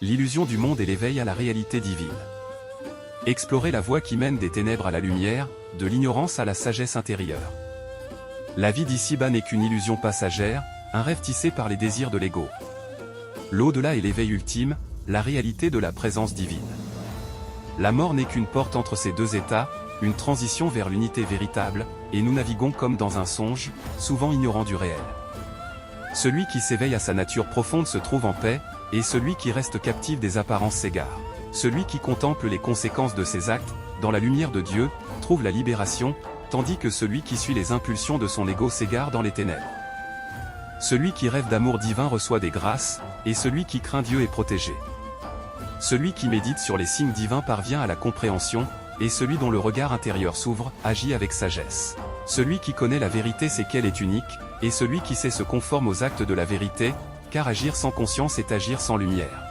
L'illusion du monde et l'éveil à la réalité divine. Explorer la voie qui mène des ténèbres à la lumière, de l'ignorance à la sagesse intérieure. La vie d'ici-bas n'est qu'une illusion passagère, un rêve tissé par les désirs de l'ego. L'au-delà est l'éveil ultime, la réalité de la présence divine. La mort n'est qu'une porte entre ces deux états, une transition vers l'unité véritable, et nous naviguons comme dans un songe, souvent ignorant du réel. Celui qui s'éveille à sa nature profonde se trouve en paix, et celui qui reste captif des apparences s'égare. Celui qui contemple les conséquences de ses actes, dans la lumière de Dieu, trouve la libération, tandis que celui qui suit les impulsions de son ego s'égare dans les ténèbres. Celui qui rêve d'amour divin reçoit des grâces, et celui qui craint Dieu est protégé. Celui qui médite sur les signes divins parvient à la compréhension, et celui dont le regard intérieur s'ouvre, agit avec sagesse. Celui qui connaît la vérité sait qu'elle est unique, et celui qui sait se conforme aux actes de la vérité, car agir sans conscience est agir sans lumière.